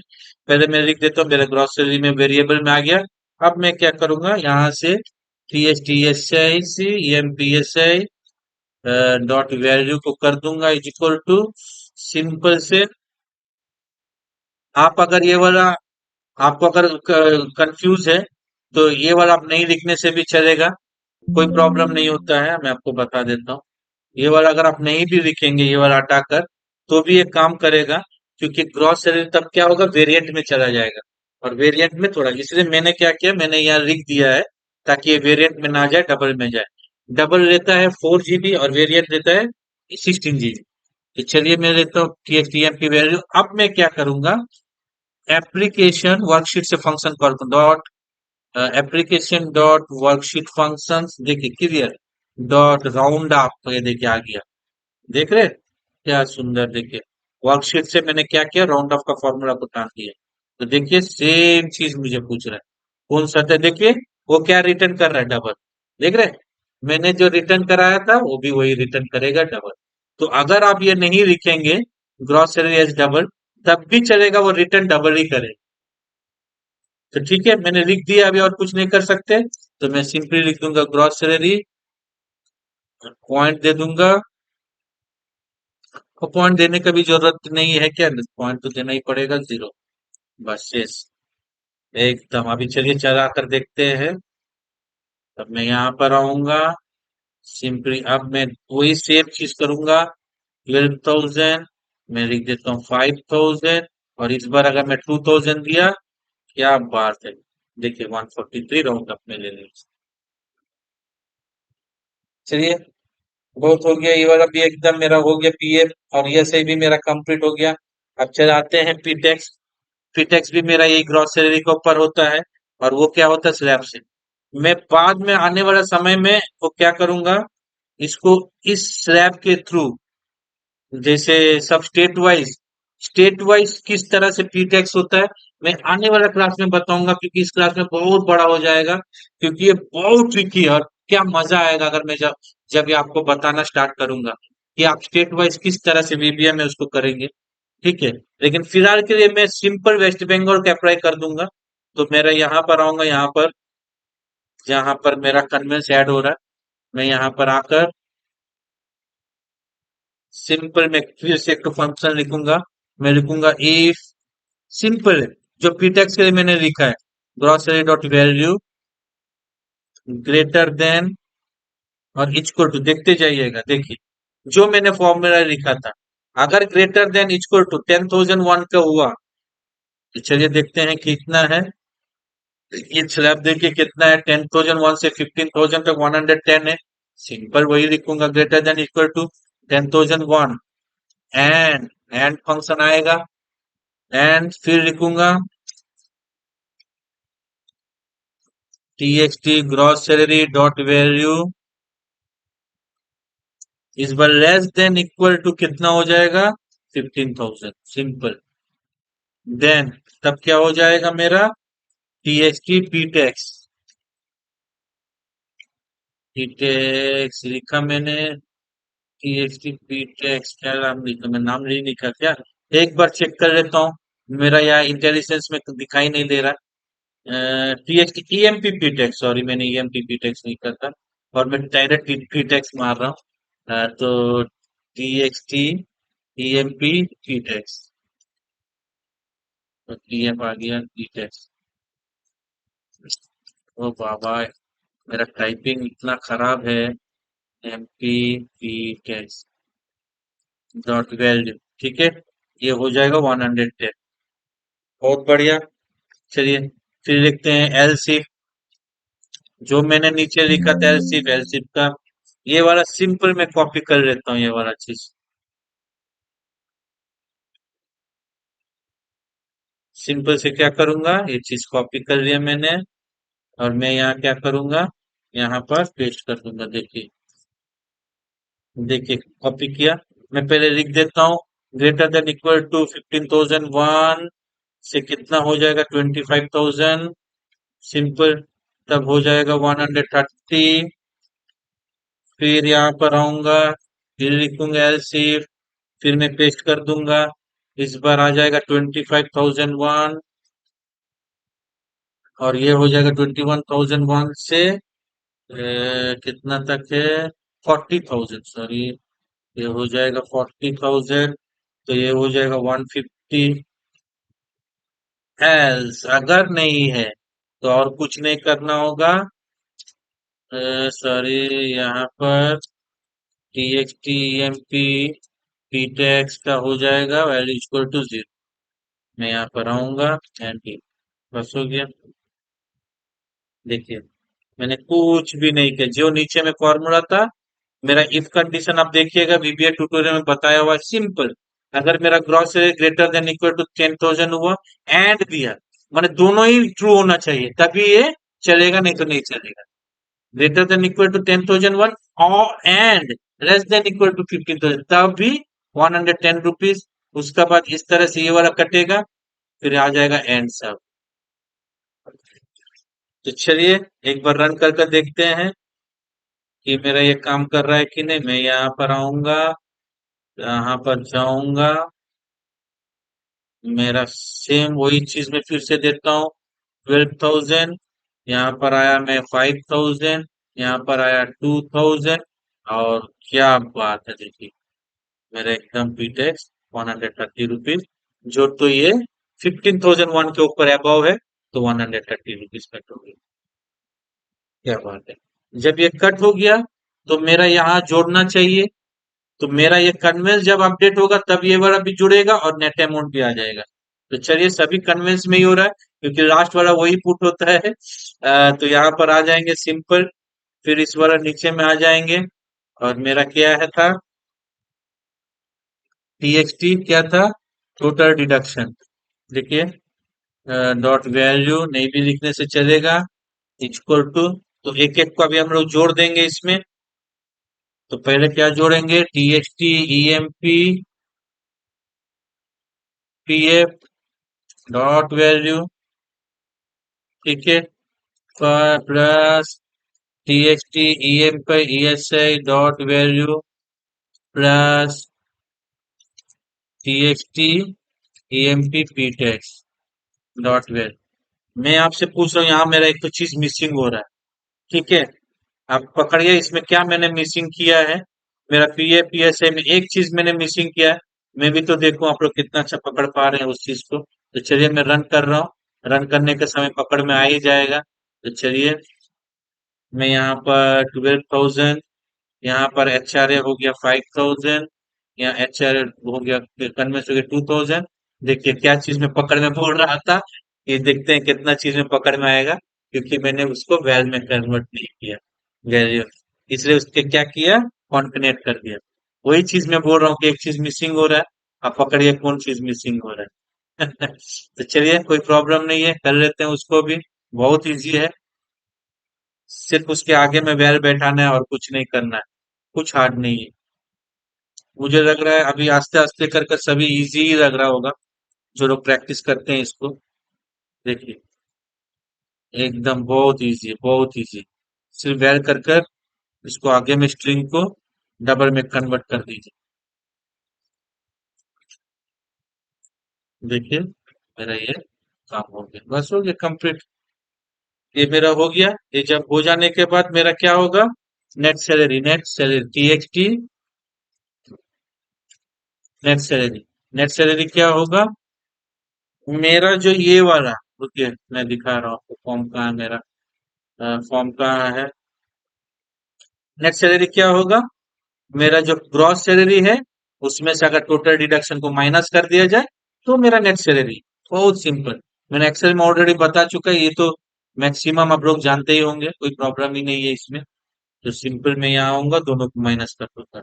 पहले मैं लिख देता हूँ, मेरा ग्रॉसरी में वेरिएबल में आ गया। अब मैं क्या करूंगा, यहाँ से T S T S I C M P S I dot value को कर दूंगा इज इक्वल टू, सिंपल से, आप अगर ये वाला, आपको अगर कंफ्यूज है तो ये वाला आप नहीं लिखने से भी चलेगा, कोई प्रॉब्लम नहीं होता है, मैं आपको बता देता हूँ। ये वाला अगर आप नहीं भी लिखेंगे, ये वाला हटाकर, तो भी ये काम करेगा, क्योंकि ग्रॉस सैलरी तब क्या होगा, वेरिएंट में चला जाएगा। और वेरिएंट में थोड़ा, इसलिए मैंने क्या किया, मैंने यहाँ लिख दिया है, ताकि ये वेरिएंट में ना जाए, डबल में जाए। डबल लेता है 4 GB और वेरिएंट लेता है 16 GB। तो चलिए मैं लेता हूँ TXTM की वैल्यू। अब मैं क्या करूंगा, एप्लीकेशन वर्कशीट से function call dot, application dot worksheet functions, देखिए क्लियर, डॉट राउंड अप, ये देखिए आ गया, देख रहे हैं? क्या सुंदर, देखिए वर्कशीट से मैंने क्या किया, राउंड ऑफ का फॉर्मूला को टान दिया। तो देखिए सेम चीज मुझे पूछ रहा है, कौन सा था, देखिए वो क्या रिटर्न कर रहा है, डबल, देख रहे हैं? मैंने जो रिटर्न कराया था वो भी वही रिटर्न करेगा, डबल। तो अगर आप ये नहीं लिखेंगे ग्रॉस सैलरी एज डबल, तब भी चलेगा, वो रिटर्न डबल ही करे। तो ठीक है, मैंने लिख दिया, अभी और कुछ नहीं कर सकते। तो मैं सिंपली लिख दूंगा ग्रॉस सैलरी, पॉइंट दे दूंगा। को पॉइंट देने का भी जरूरत नहीं है क्या, पॉइंट तो देना ही पड़ेगा, जीरो, बस यस, एकदम। अभी चलिए चला कर देखते हैं। अब मैं यहाँ पर आऊंगा, सिंपली अब मैं वही सेम चीज करूंगा, 12,000, मैं लिख देता हूँ 5,000, और इस बार अगर मैं 2,000 दिया, क्या बात है, देखिए 143 राउंड अप में ले लीजिए। चलिए बहुत हो गया, ये वाला भी एकदम मेरा हो गया पीएफ, और ये से भी मेरा कंप्लीट हो गया। अब चल आते हैं पीटेक्स। पीटेक्स भी मेरा यही ग्रॉस सैलरी के ऊपर होता है, और वो क्या होता है, स्लैब से। मैं बाद में आने वाला समय में वो क्या करूंगा, इसको इस स्लैब के थ्रू, जैसे सब स्टेट वाइज किस तरह से पी टैक्स होता है, मैं आने वाला क्लास में बताऊंगा, क्योंकि इस क्लास में बहुत बड़ा हो जाएगा, क्योंकि ये बहुत ट्रिकी है। और क्या मजा आएगा अगर मैं जब जब ये आपको बताना स्टार्ट करूंगा कि आप स्टेट वाइज किस तरह से वीबीए में उसको करेंगे। ठीक है, लेकिन फिलहाल के लिए मैं सिंपल वेस्ट बंगाल का अप्लाई कर दूंगा। तो मेरा यहाँ पर आऊंगा, यहाँ पर जहाँ पर मेरा कन्वेंस ऐड हो रहा है, मैं यहाँ पर आकर सिंपल में फिर से एक फंक्शन लिखूंगा। मैं लिखूंगा इफ, सिंपल है, जो पीटेक्स के लिए मैंने लिखा है, grocery dot value greater than और इक्वल टू, देखते जाइएगा, देखिए जो मैंने फॉर्मूला लिखा था, अगर ग्रेटर देन इक्वल टू 10,001 का हुआ, तो चलिए देखते हैं कितना है। ये स्लैब देखिए कितना है, 10,001 से 15,000 तक 110 है। सिंपल वही लिखूंगा, greater than equal to 10,001, and function आएगा, एंड फिर लिखूंगा txt gross salary dot value इस बार लेस देन इक्वल टू कितना हो जाएगा, 15,000, सिंपल। देन तब क्या हो जाएगा मेरा, txt ptex, ptex लिखा मैंने, txt ptex क्या नाम लिखा, मैं नाम नहीं लिखा क्या, एक बार चेक कर लेता हूँ, मेरा यहाँ इंटेलिजेंस में दिखाई नहीं दे रहा। txt emp ptex, सॉरी मैंने emp ptex नहीं करता, और मैं डायरेक्ट ptex मार रहा हूँ। तो txt emp ptex, तो pf आ गया ptex। ओ बाबा, मेरा टाइपिंग इतना खराब है। M P P tax dot value, ठीक है, ये हो जाएगा 110। बहुत बढ़िया। चलिए फिर लिखते हैं एलसीफ, जो मैंने नीचे लिखा था एलसीफ, एलसीफ का ये वाला सिंपल मैं कॉपी कर लेता हूँ, ये वाला चीज सिंपल से क्या करूंगा, ये चीज कॉपी कर लिया मैंने, और मैं यहाँ क्या करूंगा, यहाँ पर पेस्ट कर दूंगा। देखिए, देखिए कॉपी किया, मैं पहले लिख देता हूँ, ग्रेटर देन इक्वल टू 15,001 से कितना हो जाएगा, 25,000, सिंपल। तब हो जाएगा 130, फिर यहाँ पर आऊंगा, फिर लिखूंगा एलसीफ, फिर मैं पेस्ट कर दूंगा, इस बार आ जाएगा 25,001, और ये हो जाएगा 21,001 से कितना तक है, 40,000, सॉरी, ये हो जाएगा 40,000, तो ये हो जाएगा 150। एल्स अगर नहीं है तो और कुछ नहीं करना होगा, सॉरी, यहाँ पर T X T M P P tax का हो जाएगा वैल्यू इक्वल टू 0। मैं यहाँ पर आऊंगा, एंड बस हो गया। देखिए मैंने कुछ भी नहीं किया, जो नीचे में फॉर्मूला था, मेरा इफ कंडीशन आप देखिएगा, वीबीए ट्यूटोरियल में बताया हुआ, सिंपल। अगर मेरा gross greater than equal to 10,000 हुआ, एंड दिया, माने दोनों ही ट्रू होना चाहिए, तभी ये चलेगा, नहीं तो नहीं चलेगा। ग्रेटर देन इक्वल टू 10,001 और and less than equal to 15,000, तब भी 110 रुपीज। उसका बाद इस तरह से ये वाला कटेगा, फिर आ जाएगा एंड सब। तो चलिए एक बार रन करके देखते हैं कि मेरा ये काम कर रहा है कि नहीं। मैं यहाँ पर आऊंगा, यहाँ पर जाऊंगा, मेरा सेम वही चीज मैं फिर से देता हूँ, 12,000, यहाँ पर आया मैं 5,000, यहाँ पर आया 2,000, और क्या बात है, देखिए मेरा एकदम बीटेक्स 130 रुपीज, जो तो ये 15,001 के ऊपर अबव है, तो 130 रुपीज कट हो गई। क्या बात है, जब ये कट हो गया तो मेरा यहाँ जोड़ना चाहिए, तो मेरा ये कन्वेंस जब अपडेट होगा तब ये वाला भी जुड़ेगा और नेट अमाउंट भी आ जाएगा। तो चलिए सभी कन्वेंस में ही हो रहा है, क्योंकि लास्ट वाला वही पुट होता है। तो यहाँ पर आ जाएंगे सिंपल, फिर इस वाला नीचे में आ जाएंगे, और मेरा क्या है था, टीएक्सटी क्या था, टोटल डिडक्शन। देखिए, डॉट वैल्यू नहीं भी लिखने से चलेगा, इक्वल टू, तो एक एक को अभी हम लोग जोड़ देंगे इसमें। तो पहले क्या जोड़ेंगे, TXT EMP PF dot value, ठीक है, plus TXT EMP ESI dot value plus TXT EMP PTax dot value. मैं आपसे पूछ रहा हूँ, यहाँ मेरा एक तो चीज मिसिंग हो रहा है, ठीक है। आप पकड़िए इसमें क्या मैंने मिसिंग किया है। मेरा पीए पीएसए में एक चीज मैंने मिसिंग किया है। मैं भी तो देखूं आप लोग कितना अच्छा पकड़ पा रहे हैं उस चीज को। तो चलिए मैं रन कर रहा हूँ, रन करने के समय पकड़ में आ ही जाएगा। तो चलिए, मैं यहाँ पर 12,000, यहाँ पर एच आर ए हो गया 5,000, यहाँ एच आर ए हो गया, कन्वेंस हो गया 2,000। देखिए क्या चीज में पकड़ में बोल रहा था, ये देखते हैं कितना चीज में पकड़ में आएगा, क्योंकि मैंने उसको वैल में कन्वर्ट नहीं किया, वैल्यू, इसलिए उसके क्या किया, कॉन्कनेक्ट कर दिया। वही चीज मैं बोल रहा हूँ कि एक चीज मिसिंग हो रहा है। आप पकड़िए कौन चीज मिसिंग हो रहा है। तो चलिए कोई प्रॉब्लम नहीं है, कर लेते हैं उसको भी। बहुत इजी है, सिर्फ उसके आगे में वैल बैठाना है और कुछ नहीं करना है, कुछ हार्ड नहीं है। मुझे लग रहा है अभी आस्ते आस्ते कर कर सभी इजी ही लग रहा होगा, जो लोग प्रैक्टिस करते हैं इसको। देखिए, एकदम बहुत इजी है, बहुत इजी। सिर्फ वैल कर कर इसको आगे में स्ट्रिंग को डबल में कन्वर्ट कर दीजिए। देखिए, मेरा ये काम हो गया, बस हो गया कंप्लीट। ये मेरा हो गया। ये जब हो जाने के बाद मेरा क्या होगा, net salary TXT net salary, net salary क्या होगा, मेरा जो ये वाला, रुकिए मैं दिखा रहा हूँ आपको, फॉर्म कहाँ है मेरा, फॉर्म कहाँ है। नेट सैलरी क्या होगा, मेरा जो ग्रॉस सैलरी है उसमें से अगर टोटल डिडक्शन को माइनस कर दिया जाए तो मेरा नेट सैलरी। बहुत सिंपल, मैंने एक्सेल में ऑलरेडी बता चुका है, ये तो मैक्सिमम आप लोग जानते ही होंगे, कोई प्रॉब्लम ही नहीं है इसमें। तो सिंपल मैं यहाँ आऊंगा, दोनों को माइनस कर दूंगा।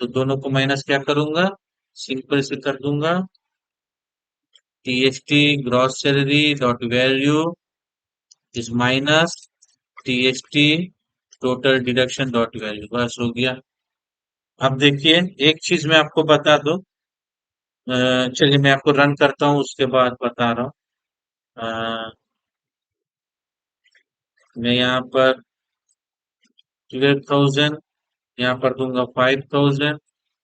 तो दोनों को माइनस क्या करूंगा, सिंपल से कर दूंगा, TST gross salary dot value is minus TST total deduction dot value, बस हो गया। अब देखिए, एक चीज मैं आपको बता दूं, चलिए मैं आपको रन करता हूँ उसके बाद बता रहा हूँ। मैं यहाँ पर 12,000, यहाँ पर दूंगा 5,000,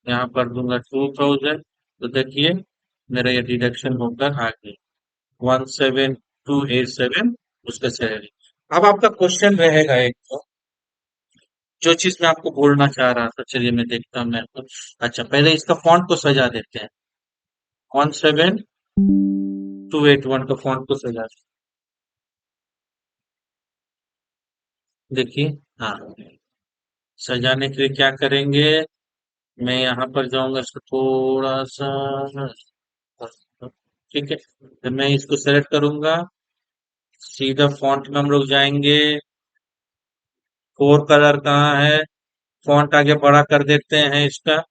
यहाँ पर दूंगा 2,000। तो देखिए, मेरा ये डिडक्शन होकर आ गया 17,287 उसका सैलरी। अब आपका क्वेश्चन रहेगा एक तो, जो चीज मैं आपको बोलना चाह रहा था, चलिए मैं देखता हूँ मैं आपको। अच्छा, पहले इसका फॉन्ट को सजा देते हैं, 17,281 का फॉन्ट को सजा। देखिए, हाँ, सजाने के लिए क्या करेंगे, मैं यहाँ पर जाऊंगा, इसको थोड़ा सा, ठीक है, तो मैं इसको सेलेक्ट करूंगा, सीधा फॉन्ट में हम लोग जाएंगे, फोर कलर कहाँ है, फॉन्ट आगे बड़ा कर देते हैं इसका।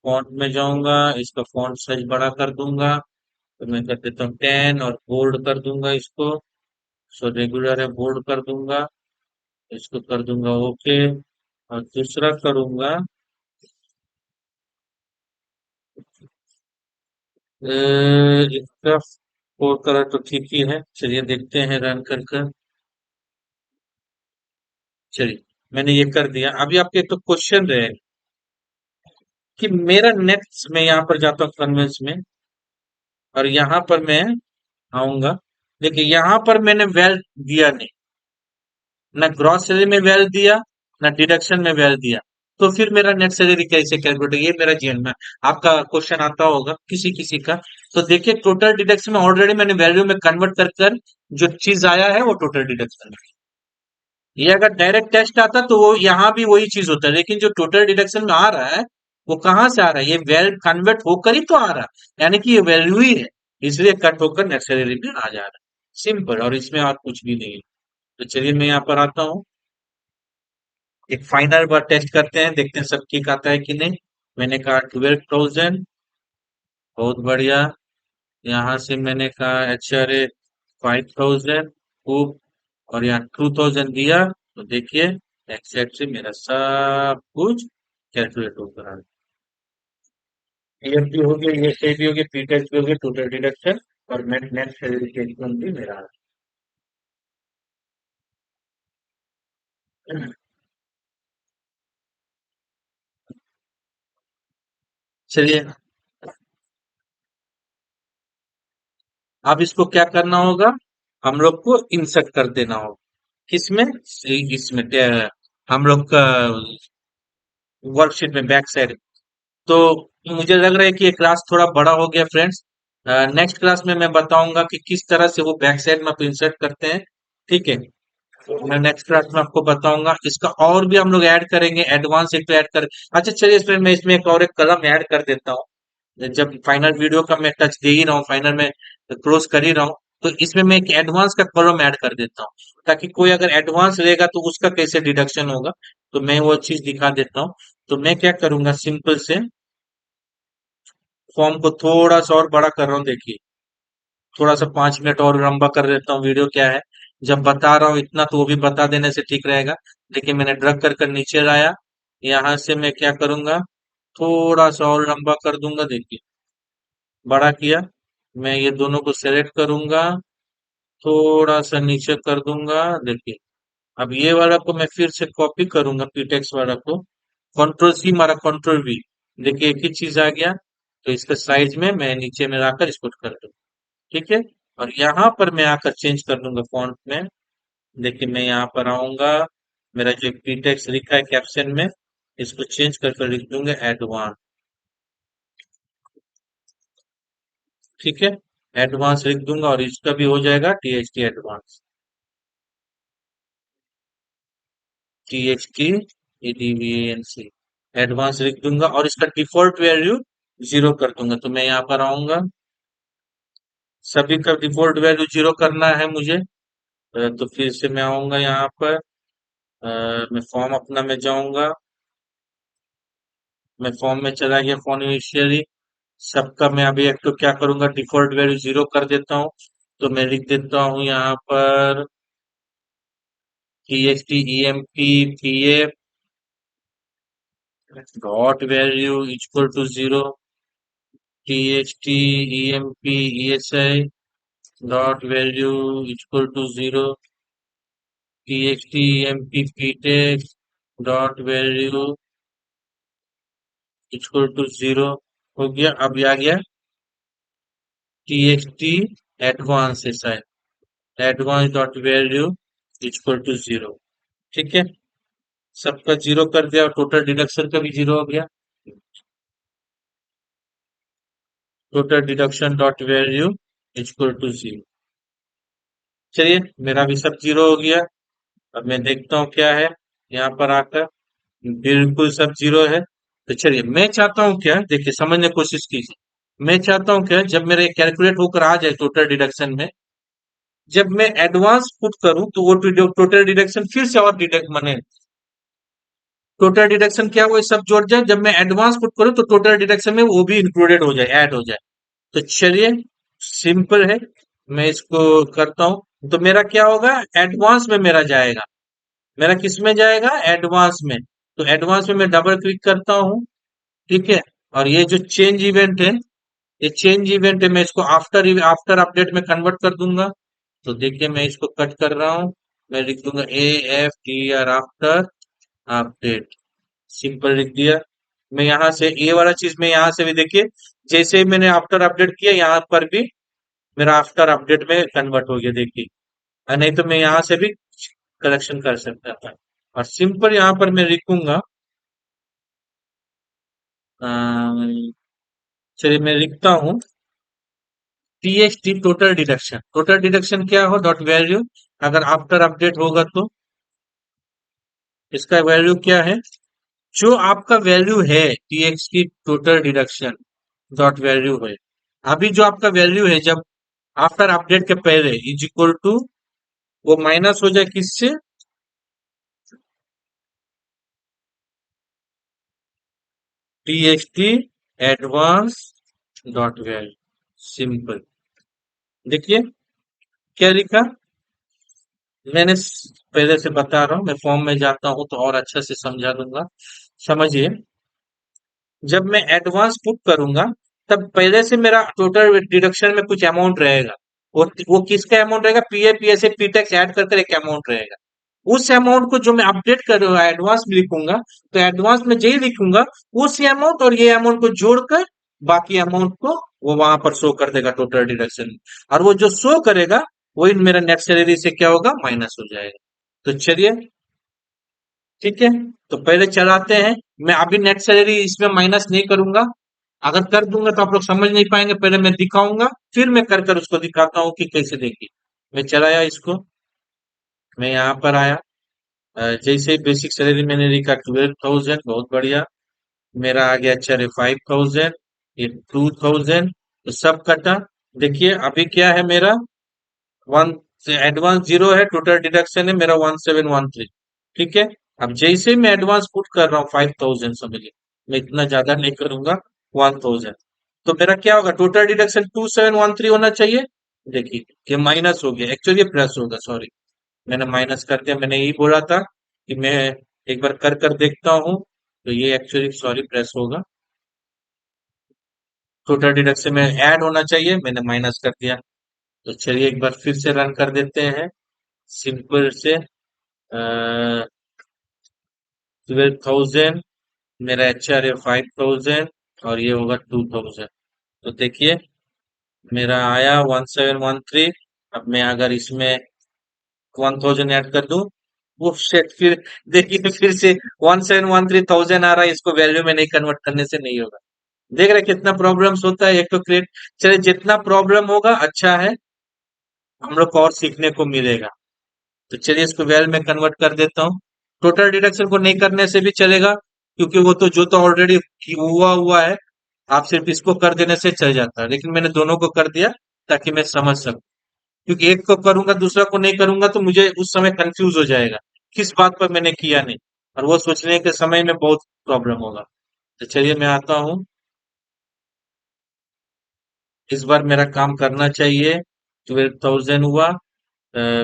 फॉन्ट में जाऊंगा, इसका फॉन्ट साइज बड़ा कर दूंगा, तो मैं कर देता हूँ 10 और बोल्ड कर दूंगा इसको। सो रेगुलर है, बोल्ड कर दूंगा, इसको कर दूंगा ओके। और दूसरा करूंगा, इसका फोर कलर तो ठीक ही है, चलिए देखते हैं रन कर कर। चलिए, मैंने ये कर दिया। अभी आपके तो क्वेश्चन रहे कि मेरा नेक्स्ट, मैं यहाँ पर जाता हूँ कन्वेंस में, और यहाँ पर मैं आऊंगा। देखिए, यहाँ पर मैंने वेल दिया नहीं, ना ग्रॉस सैलरी में वेल दिया, ना डिडक्शन में वेल दिया। तो फिर मेरा नेट सैलरी कैसे कैलकुलेट, ये मेरा जीवन में आपका क्वेश्चन आता होगा किसी किसी का। तो देखिए, टोटल डिडक्शन में ऑलरेडी मैंने वैल्यू में कन्वर्ट कर कर जो चीज आया है वो टोटल डिडक्शन है। ये अगर डायरेक्ट टेस्ट आता तो वो यहाँ भी वही चीज होता है, लेकिन जो टोटल डिडक्शन में आ रहा है वो कहाँ से आ रहा है, ये वैल्यू कन्वर्ट होकर ही तो आ रहा है, यानी कि ये वैल्यू ही है, इसलिए कट होकर नेट सैलरी में आ जा रहा है। सिंपल, और इसमें और कुछ भी नहीं है। तो चलिए मैं यहाँ पर आता हूँ, एक फाइनल बार टेस्ट करते हैं, देखते हैं सब ठीक आता है कि नहीं। मैंने कहा 12,000, बहुत बढ़िया। यहाँ से मैंने कहा HRA 5,000 खूब, और यहाँ 2,000 दिया, तो देखिए एक्सेप्ट से मेरा सब कुछ कैलकुलेट हो रहा है। पीएफ भी हो गया, ईएसआई भी हो गया, पी टैक्स भी हो गया, टोटल डिडक्शन, और नेट नेट सैलरी स्टेटमेंट भी मेरा है। चलिए, अब इसको क्या करना होगा, हम लोग को इंसर्ट कर देना होगा। किसमें? इसमें हम लोग का वर्कशीट में बैक साइड। तो मुझे लग रहा है कि ये क्लास थोड़ा बड़ा हो गया फ्रेंड्स। नेक्स्ट क्लास में मैं बताऊंगा कि किस तरह से वो बैक साइड में आप इंसर्ट करते हैं। ठीक है, तो मैं नेक्स्ट क्लास में आपको बताऊंगा। इसका और भी हम लोग ऐड करेंगे, एडवांस एक तो ऐड कर। अच्छा चलिए, इसमें मैं इसमें एक और एक कलम ऐड कर देता हूँ। जब फाइनल वीडियो का मैं टच दे ही रहा हूँ, फाइनल में क्लोज कर ही रहा हूँ, तो इसमें मैं एक एडवांस का कॉलम ऐड कर देता हूँ, ताकि कोई अगर एडवांस लेगा तो उसका कैसे डिडक्शन होगा, तो मैं वो चीज दिखा देता हूँ। तो मैं क्या करूंगा, सिंपल से फॉर्म को थोड़ा सा और बड़ा कर रहा हूँ, देखिए, थोड़ा सा 5 मिनट और लंबा कर देता हूँ वीडियो। क्या है, जब बता रहा हूँ इतना तो वो भी बता देने से ठीक रहेगा। देखिए मैंने ड्रग कर कर नीचे लाया, यहाँ से मैं क्या करूंगा, थोड़ा सा और लंबा कर दूंगा, देखिए बड़ा किया। मैं ये दोनों को सेलेक्ट करूंगा, थोड़ा सा नीचे कर दूंगा, देखिए। अब ये वाला को मैं फिर से कॉपी करूंगा, पीटेक्स वाला को, कंट्रोल सी मारा, कंट्रोल वी, देखिए एक ही चीज आ गया। तो इसका साइज में मैं नीचे में लाकर इसको कर दूं। ठीक है, और यहाँ पर मैं आकर चेंज कर दूंगा फॉन्ट में। देखिए मैं यहाँ पर आऊंगा, मेरा जो पीटेक्स लिखा है कैप्शन में, इसको चेंज कर कर लिख दूंगा एडवांस। ठीक है, एडवांस लिख दूंगा, और इसका भी हो जाएगा TXT एडवांस, TXT एडवांस लिख दूंगा, और इसका डिफॉल्ट वैल्यू 0 कर दूंगा। तो मैं यहाँ पर आऊंगा, सभी का डिफॉल्ट वैल्यू 0 करना है मुझे। तो फिर से मैं आऊंगा यहाँ पर, मैं फॉर्म अपना में जाऊंगा, मैं फॉर्म में चला गया, फॉर्म इनिशियली सबका मैं अभी एक तो क्या करूंगा, डिफॉल्ट वैल्यू 0 कर देता हूँ। तो मैं लिख देता हूँ यहाँ पर TXT EMP dot value equal to 0, TXT EMP dot value equal to 0, TXT EMP dot value equal to 0 हो गया। अब ये आ गया TXT एडवांस है शायद, advance dot value equal to 0। ठीक है, सबका 0 कर दिया, और टोटल डिडक्शन का भी 0 हो गया। Total deduction dot value equal to 0। चलिए, मेरा भी सब 0 हो गया। अब मैं देखता हूँ क्या है यहाँ पर आकर, बिल्कुल सब 0 है। तो चलिए, मैं चाहता हूँ क्या, देखिए समझने की कोशिश कीजिए। मैं चाहता हूँ क्या, जब मेरे कैलकुलेट होकर आ जाए टोटल डिडक्शन में, जब मैं एडवांस पुट करूं तो वो टोटल डिडक्शन फिर से और डिडक्ट मने, टोटल डिडक्शन क्या वो सब जोड़ जाए, जब मैं एडवांस पुट करूं तो टोटल डिडक्शन में वो भी इंक्लूडेड हो जाए, ऐड हो जाए। तो चलिए, सिंपल है, मैं इसको करता हूं। तो मेरा क्या होगा, एडवांस में मेरा जाएगा, मेरा किस में जाएगा, एडवांस में। तो एडवांस में मैं डबल क्लिक करता हूँ। ठीक है, और ये जो चेंज इवेंट है, ये चेंज इवेंट है, मैं इसको आफ्टर आफ्टर अपडेट में कन्वर्ट कर दूंगा। तो देखिए मैं इसको कट कर रहा हूँ, मैं लिख दूंगा AFTR आफ्टर अपडेट, सिंपल लिख दिया। मैं यहाँ से ये वाला चीज मैं यहाँ से भी देखिए, जैसे ही मैंने आफ्टर अपडेट किया, यहाँ पर भी मेरा आफ्टर अपडेट में कन्वर्ट हो गया, देखिए। नहीं तो मैं यहाँ से भी कलेक्शन कर सकता था। और सिंपल यहाँ पर मैं लिखूंगा, अम, चलिए मैं लिखता हूँ TXT total deduction, total deduction क्या हो, डॉट वैल्यू, अगर आफ्टर अपडेट होगा तो इसका वैल्यू क्या है, जो आपका वैल्यू है TXT total deduction dot value है, अभी जो आपका वैल्यू है जब आफ्टर अपडेट के पहले, इज इक्वल टू, वो माइनस हो जाए किससे, TXT advance dot value, simple. देखिए क्या लिखा, मैंने पहले से बता रहा हूँ, मैं फॉर्म में जाता हूँ तो और अच्छा से समझा दूंगा। समझिए, जब मैं एडवांस पुट करूंगा तब पहले से मेरा टोटल डिडक्शन में कुछ अमाउंट रहेगा। वो किसका अमाउंट रहेगा, पीए पीएसए पीटैक्स ऐड कर कर एक अमाउंट रहेगा। उस अमाउंट को जो मैं अपडेट कर रहा हूँ एडवांस में लिखूंगा, तो एडवांस में यही लिखूंगा उस अमाउंट और ये अमाउंट को जोड़कर बाकी अमाउंट को वो वहां पर शो कर देगा टोटल डिडक्शन। और वो जो शो करेगा वही मेरा नेट सैलरी से क्या होगा, माइनस हो जाएगा। तो चलिए, ठीक है, तो पहले चलाते हैं। मैं अभी नेट सैलरी इसमें माइनस नहीं करूंगा, अगर कर दूंगा तो आप लोग समझ नहीं पाएंगे। पहले मैं दिखाऊंगा, फिर मैं कर कर उसको दिखाता हूँ कि कैसे। देखिए, मैं चलाया इसको, मैं यहाँ पर आया। जैसे ही बेसिक सैलरी मैंने लिखा 12,000, बहुत बढ़िया। मेरा आ गया, चले 5,000, ये 2,000, तो सब कटा। देखिए अभी क्या है मेरा, वन एडवांस जीरो है, टोटल डिडक्शन है मेरा 1713। ठीक है, अब जैसे ही मैं एडवांस पुट कर रहा हूँ 5,000, समझिए मैं इतना ज्यादा नहीं करूंगा, 1,000, तो मेरा क्या होगा, टोटल डिडक्शन 2713 होना चाहिए। देखिए ये माइनस हो गया, एक्चुअली ये प्लस होगा, सॉरी मैंने माइनस कर दिया। मैंने यही बोला था कि मैं एक बार कर कर देखता हूँ, तो ये एक्चुअली सॉरी प्लस होगा। टोटल डिडक्शन में ऐड होना चाहिए, मैंने माइनस कर दिया। तो चलिए एक बार फिर से रन कर देते हैं, सिंपल से। 12,000, मेरा एचआर है 5,000, और ये होगा 2,000। तो देखिए मेरा आया 1713। अब मैं अगर इसमें 1,000 ऐड कर दूं, वो सेट फिर देखिए फिर से 1713,000 आ रहा है, इसको वैल्यू में नहीं कन्वर्ट करने से नहीं होगा। देख रहे हैं कितना प्रॉब्लम्स होता है, एक तो क्रिएट। चलिए जितना प्रॉब्लम होगा अच्छा है, हम लोग को और सीखने को मिलेगा। तो चलिए इसको वैल में कन्वर्ट कर देता हूँ। टोटल डिडक्शन को नहीं करने से भी चलेगा, क्योंकि वो तो जो तो ऑलरेडी हुआ हुआ है, आप सिर्फ इसको कर देने से चल जाता है। लेकिन मैंने दोनों को कर दिया ताकि मैं समझ सकूं, क्योंकि एक को करूंगा दूसरा को नहीं करूंगा तो मुझे उस समय कंफ्यूज हो जाएगा किस बात पर मैंने किया नहीं, और वो सोचने के समय में बहुत प्रॉब्लम होगा। तो चलिए मैं आता हूँ, इस बार मेरा काम करना चाहिए। 12,000 हुआ,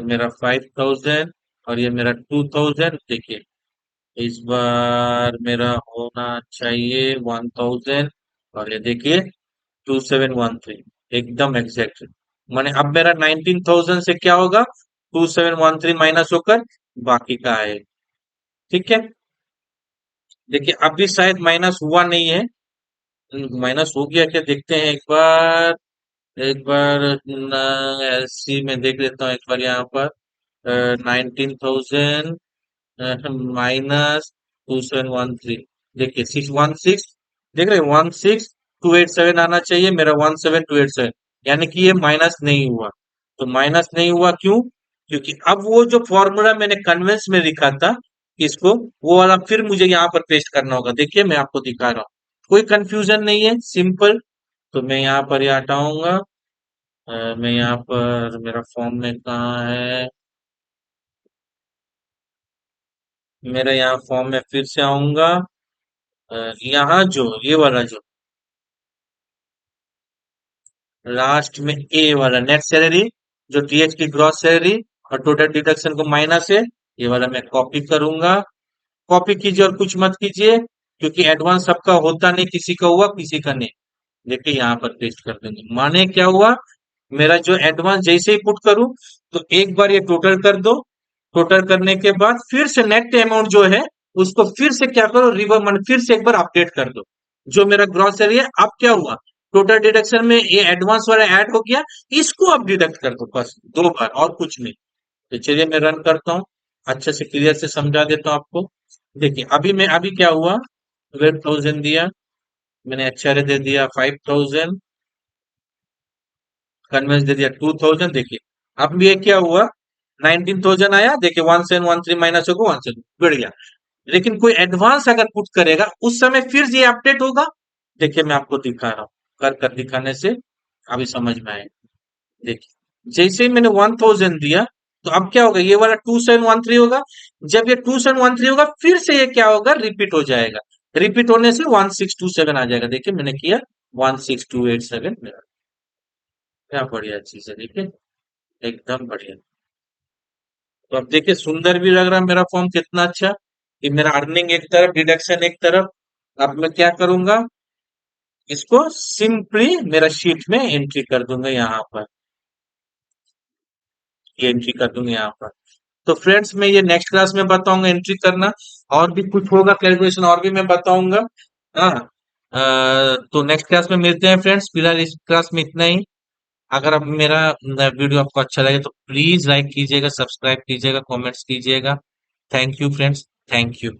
मेरा 5,000, और ये मेरा 2,000। देखिए इस बार मेरा होना चाहिए 1,000, और ये देखिए 2713, एकदम एग्जैक्ट। माने अब मेरा 19,000 से क्या होगा, 2713 माइनस होकर बाकी का है। ठीक है, देखिए अभी शायद माइनस हुआ नहीं है, माइनस हो गया क्या देखते हैं एक बार। एक बार एलसी में देख लेता हूँ एक बार, यहाँ पर 19,000 माइनस 2713। देखिए 616, देख रहे 16,287 आना चाहिए, मेरा 17,287, यानी कि ये माइनस नहीं हुआ। तो माइनस नहीं हुआ क्यों, क्योंकि अब वो जो फॉर्मूला मैंने कन्वेंस में लिखा था इसको, वो वाला फिर मुझे यहाँ पर पेस्ट करना होगा। देखिए मैं आपको दिखा रहा हूँ, कोई कंफ्यूजन नहीं है, सिंपल। तो मैं यहाँ पर ये हटाऊंगा। मैं यहाँ पर, मेरा फॉर्म में कहाँ है, मेरा यहाँ फॉर्म में फिर से आऊंगा। यहाँ जो ये वाला जो लास्ट में ए वाला नेट सैलरी, जो टीएच की ग्रॉस सैलरी और टोटल डिडक्शन को माइनस है, ये वाला मैं कॉपी करूंगा। कॉपी कीजिए और कुछ मत कीजिए, क्योंकि एडवांस सबका होता नहीं, किसी का हुआ किसी का नहीं। देखिए यहाँ पर पेस्ट कर देंगे, माने क्या हुआ, मेरा जो एडवांस जैसे ही पुट करूं तो एक बार ये टोटल कर दो। टोटल करने के बाद फिर से नेट अमाउंट जो है उसको फिर से क्या करो, रिवर मन फिर से एक बार अपडेट कर दो। जो मेरा ग्रॉसरी है, अब क्या हुआ, टोटल डिडक्शन में ये एडवांस वाला ऐड हो गया, इसको अब डिडक्ट कर दो बस दो बार, और कुछ नहीं। तो चलिए मैं रन करता हूँ, अच्छे से क्लियर से समझा देता हूँ आपको। देखिए अभी क्या हुआ, 12,000 दिया, मैंने एचआरए दे दिया 5,000, कन्वेंस दे दिया 2,000। देखिए अब ये क्या हुआ, 19,000 आया, देखिए 1713 माइनस होगा 17 बढ़ गया। लेकिन कोई एडवांस अगर पुट करेगा उस समय फिर ये अपडेट होगा। देखिए मैं आपको दिखा रहा हूँ, कर कर दिखाने से अभी समझ में आएगा। देखिए जैसे ही मैंने 1,000 दिया, तो अब क्या होगा, ये वाला 2713 होगा। जब ये 2713 होगा फिर से ये क्या होगा, रिपीट हो जाएगा। रिपीट होने से 1627 आ जाएगा। देखिए मैंने किया 16287 मेरा। क्या बढ़िया चीज है, देखिए एकदम बढ़िया। तो अब देखिए सुंदर भी लग रहा है मेरा फॉर्म कितना अच्छा, कि मेरा अर्निंग एक तरफ, डिडक्शन एक तरफ। अब मैं क्या करूंगा, इसको सिंपली मेरा शीट में एंट्री कर दूंगा यहाँ पर। ये एंट्री कर दूंगा यहाँ पर। तो फ्रेंड्स मैं ये नेक्स्ट क्लास में बताऊंगा एंट्री करना। और भी कुछ होगा कैलकुलेशन और भी मैं बताऊंगा। हाँ। तो नेक्स्ट क्लास में मिलते हैं फ्रेंड्स, फिलहाल इस क्लास में इतना ही। अगर अब मेरा वीडियो आपको अच्छा लगे तो प्लीज लाइक कीजिएगा, सब्सक्राइब कीजिएगा, कमेंट्स कीजिएगा। Thank you friends, thank you.